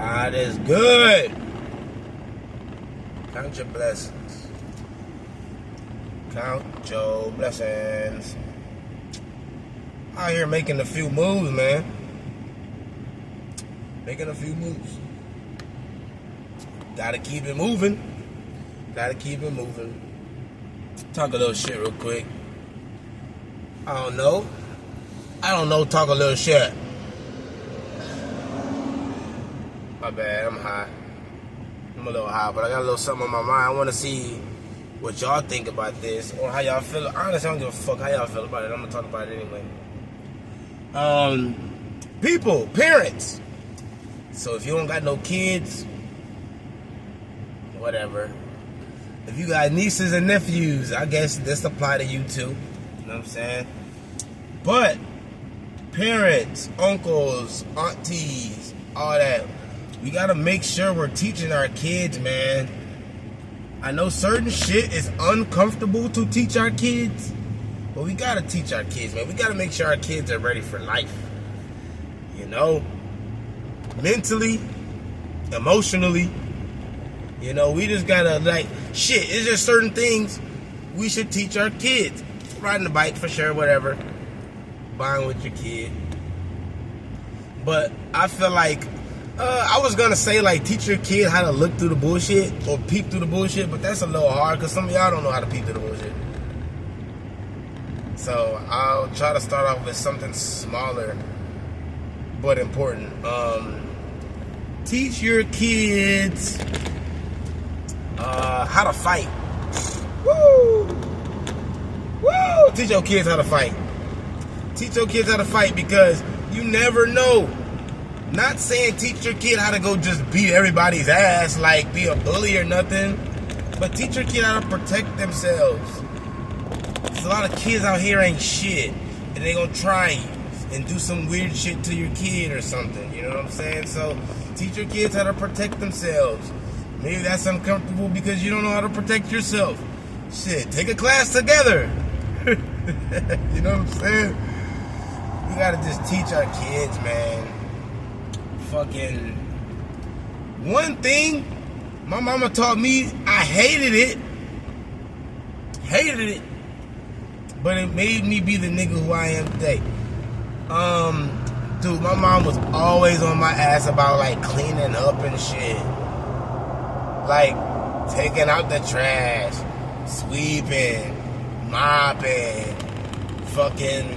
God is good. Count your blessings. Count your blessings. Out here making a few moves, man. Making a few moves. Gotta keep it moving. Gotta keep it moving. Talk a little shit real quick. I don't know. Talk a little shit. My bad, I'm high. I'm a little high, but I got a little something on my mind. I want to see what y'all think about this or how y'all feel. Honestly, I don't give a fuck how y'all feel about it. I'm gonna talk about it anyway. People, parents. So if you don't got no kids, whatever. If you got nieces and nephews, I guess this apply to you too. You know what I'm saying? But parents, uncles, aunties, all that, we gotta make sure we're teaching our kids, man. I know certain shit is uncomfortable to teach our kids, but we gotta teach our kids, man. We gotta make sure our kids are ready for life. You know? Mentally, emotionally. You know, we just gotta, like, shit, it's just certain things we should teach our kids. Riding a bike for sure, whatever. Buying with your kid. But I feel like, I was gonna say, like, teach your kid how to look through the bullshit or peep through the bullshit, but that's a little hard because some of y'all don't know how to peep through the bullshit. So I'll try to start off with something smaller but important. Teach your kids how to fight. Woo! Woo! Teach your kids how to fight. Teach your kids how to fight because you never know. Not saying teach your kid how to go just beat everybody's ass, like be a bully or nothing, but teach your kid how to protect themselves. There's a lot of kids out here ain't shit, and they gonna try you and do some weird shit to your kid or something, you know what I'm saying? So teach your kids how to protect themselves. Maybe that's uncomfortable because you don't know how to protect yourself. Shit, take a class together. You know what I'm saying? We gotta just teach our kids, man. Fucking one thing my mama taught me, I hated it, but it made me be the nigga who I am today. Dude, my mom was always on my ass about, like, cleaning up and shit, like taking out the trash, sweeping, mopping, fucking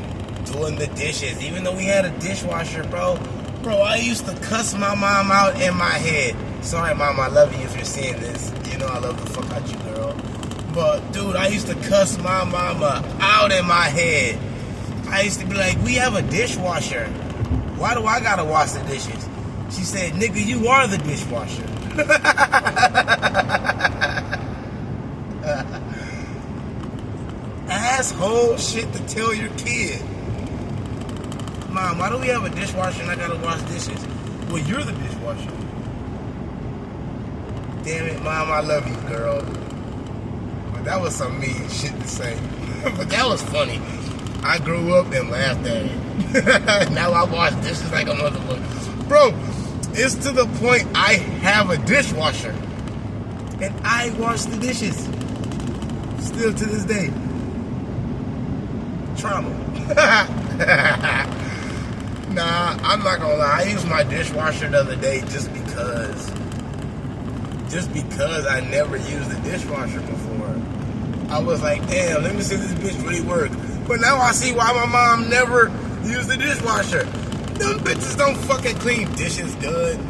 doing the dishes. Even though we had a dishwasher, bro, I used to cuss my mom out in my head. Sorry, mom, I love you if you're seeing this. You know I love the fuck out you, girl. But, dude, I used to cuss my mama out in my head. I used to be like, we have a dishwasher. Why do I gotta wash the dishes? She said, nigga, you are the dishwasher. Asshole shit to tell your kid. Mom, why do we have a dishwasher and I gotta wash dishes? Well, you're the dishwasher. Damn it, Mom, I love you, girl. But that was some mean shit to say. But that was funny. I grew up and laughed at it. Now I wash dishes like a motherfucker. Bro, it's to the point I have a dishwasher. And I wash the dishes. Still to this day. Trauma. Nah, I'm not gonna lie. I used my dishwasher the other day just because I never used a dishwasher before. I was like, damn, let me see if this bitch really work. But now I see why my mom never used the dishwasher. Them bitches don't fucking clean dishes good.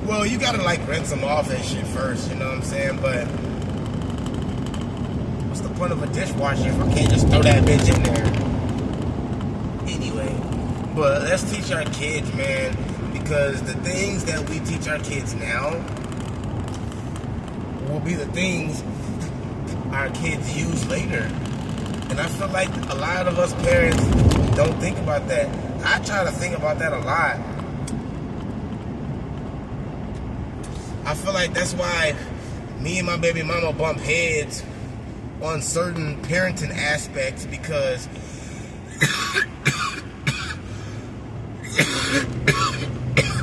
Well, you gotta, like, rinse them off and shit first, you know what I'm saying? But what's the point of a dishwasher if I can't just throw that bitch in there? Anyway, but let's teach our kids, man, because the things that we teach our kids now will be the things our kids use later. And I feel like a lot of us parents don't think about that. I try to think about that a lot. I feel like that's why me and my baby mama bump heads on certain parenting aspects, because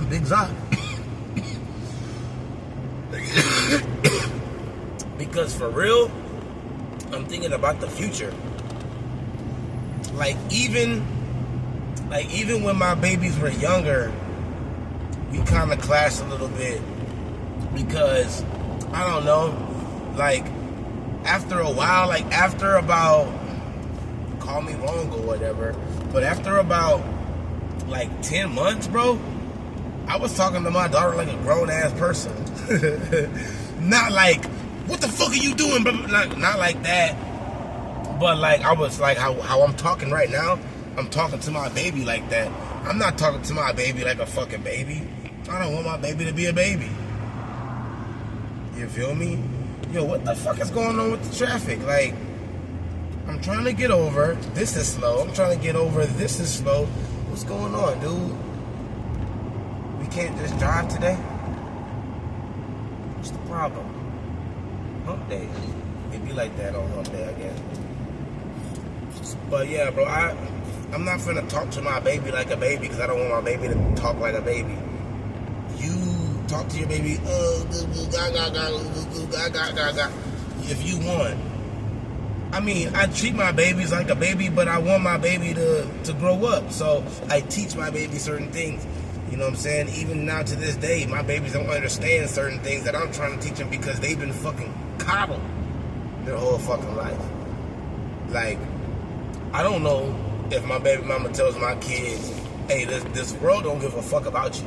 Big Zoc. Because for real, I'm thinking about the future. Like even when my babies were younger, we kind of clashed a little bit because I don't know, like after a while, like after about, call me wrong or whatever, but after about like 10 months, bro, I was talking to my daughter like a grown ass person. Not like, what the fuck are you doing, bro? Not like that. But like I was like how I'm talking right now, I'm talking to my baby like that. I'm not talking to my baby like a fucking baby. I don't want my baby to be a baby. You feel me? Yo, what the fuck is going on with the traffic? Like, I'm trying to get over, this is slow. I'm trying to get over, this is slow. What's going on, dude? We can't just drive today? What's the problem? Hump day. It be like that on hump day, I guess. But yeah, bro, I'm not finna talk to my baby like a baby because I don't want my baby to talk like a baby. You talk to your baby, if you want. I mean, I treat my babies like a baby, but I want my baby to grow up. So I teach my baby certain things. You know what I'm saying? Even now to this day, my babies don't understand certain things that I'm trying to teach them because they've been fucking coddled their whole fucking life. Like, I don't know if my baby mama tells my kids, hey, this world don't give a fuck about you.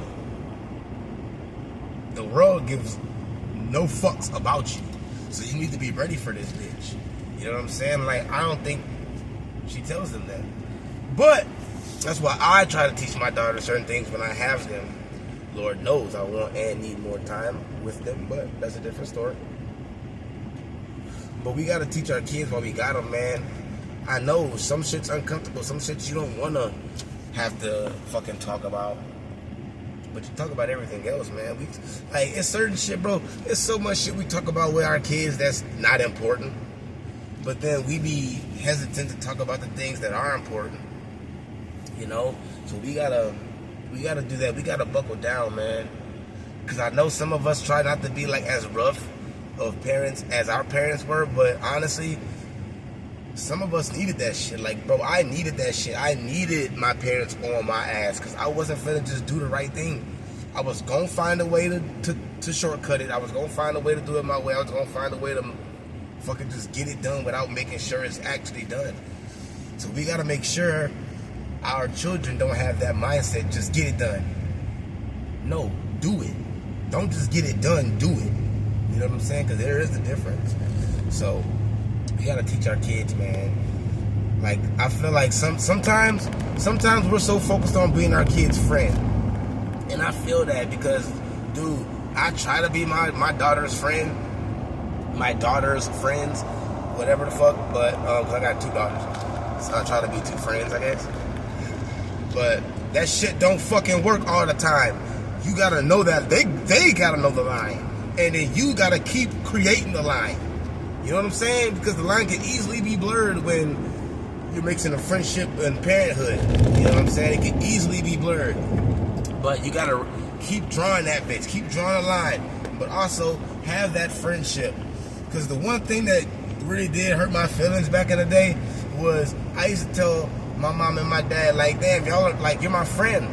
The world gives no fucks about you. So you need to be ready for this bitch. You know what I'm saying? Like, I don't think she tells them that. But that's why I try to teach my daughter certain things when I have them. Lord knows I want and need more time with them, but that's a different story. But we got to teach our kids while we got them, man. I know some shit's uncomfortable. Some shit you don't want to have to fucking talk about. But you talk about everything else, man. Like, it's certain shit, bro. There's so much shit we talk about with our kids that's not important. But then we be hesitant to talk about the things that are important. You know? So we gotta do that. We gotta buckle down, man. Because I know some of us try not to be like as rough of parents as our parents were, but honestly, some of us needed that shit. Like, bro, I needed that shit. I needed my parents on my ass because I wasn't finna just do the right thing. I was gonna find a way to shortcut it. I was gonna find a way to do it my way. I was gonna find a way to fucking just get it done without making sure it's actually done. So we gotta make sure our children don't have that mindset, just get it done. No, do it. Don't just get it done, do it. You know what I'm saying? Because there is a difference. So we gotta teach our kids, man. Like, I feel like sometimes we're so focused on being our kids' friend. And I feel that because, dude, I try to be my daughter's friend, my daughter's friends, whatever the fuck, but, cause I got 2 daughters. So I try to be 2 friends, I guess. But that shit don't fucking work all the time. You gotta know that, they gotta know the line. And then you gotta keep creating the line. You know what I'm saying? Because the line can easily be blurred when you're mixing a friendship and parenthood. You know what I'm saying? It can easily be blurred. But you gotta keep drawing that bitch. Keep drawing a line. But also have that friendship. Because the one thing that really did hurt my feelings back in the day was I used to tell my mom and my dad, like, damn, y'all are like, you're my friend.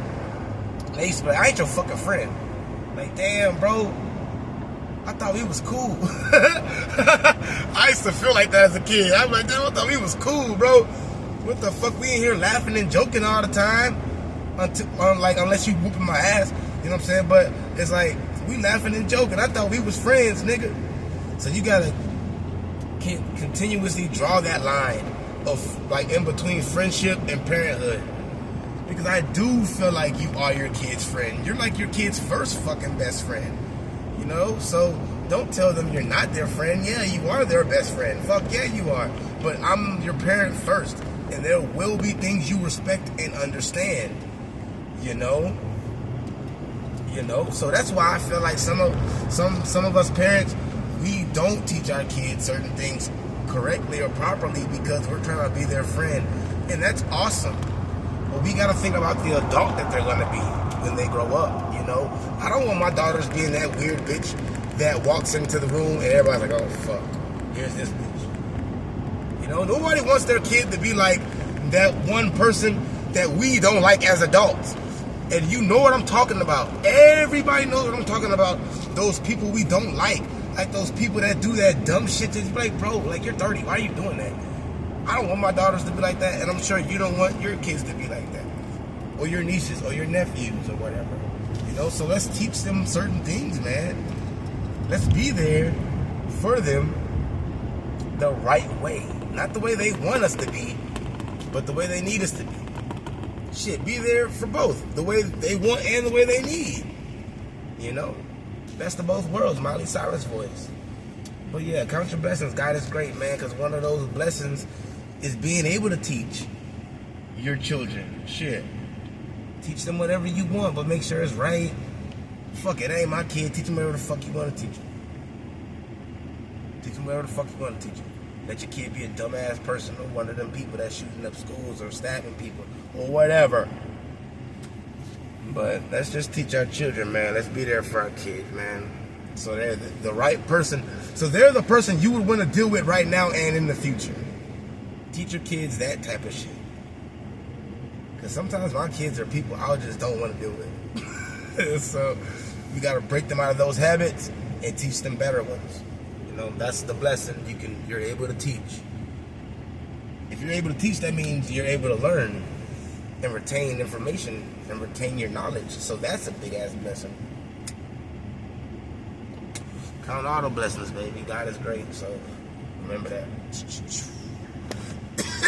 And they used to be like, I ain't your fucking friend. Like, damn, bro. I thought we was cool. I used to feel like that as a kid. I was like, damn, I thought we was cool, bro. What the fuck? We in here laughing and joking all the time. Unless you whooping my ass. You know what I'm saying? But it's like, we laughing and joking. I thought we was friends, nigga. So you gotta continuously draw that line of, like, in between friendship and parenthood. Because I do feel like you are your kid's friend. You're like your kid's first fucking best friend. You know, so don't tell them you're not their friend. Yeah, you are their best friend. Fuck yeah, you are. But I'm your parent first, and there will be things you respect and understand. You know. So that's why I feel like some of us parents, we don't teach our kids certain things correctly or properly because we're trying to be their friend, and that's awesome. But we gotta think about the adult that they're gonna be when they grow up, you know? I don't want my daughters being that weird bitch that walks into the room and everybody's like, oh, fuck. here's this bitch. You know, nobody wants their kid to be like that one person that we don't like as adults. And you know what I'm talking about. Everybody knows what I'm talking about. Those people we don't like. Like those people that do that dumb shit that you like, bro, like you're 30. Why are you doing that? I don't want my daughters to be like that, and I'm sure you don't want your kids to be like that. Or your nieces, or your nephews, or whatever. You know, so let's teach them certain things, man. Let's be there for them the right way. Not the way they want us to be, but the way they need us to be. Shit, be there for both. The way they want and the way they need. You know? Best of both worlds, Miley Cyrus voice. But yeah, count your blessings. God is great, man, because one of those blessings is being able to teach your children. Shit. Teach them whatever you want, but make sure it's right. Fuck it, ain't my kid. Teach them whatever the fuck you want to teach them. Teach them whatever the fuck you want to teach them. Let your kid be a dumbass person or one of them people that's shooting up schools or stabbing people or whatever. But let's just teach our children, man. Let's be there for our kids, man. So they're the right person. So they're the person you would want to deal with right now and in the future. Teach your kids that type of shit. Because sometimes my kids are people I just don't want to deal with. So you got to break them out of those habits and teach them better ones. You know, that's the blessing you're able to teach. If you're able to teach, that means you're able to learn and retain information and retain your knowledge. So that's a big ass blessing. Count all the blessings, baby. God is great. So remember that.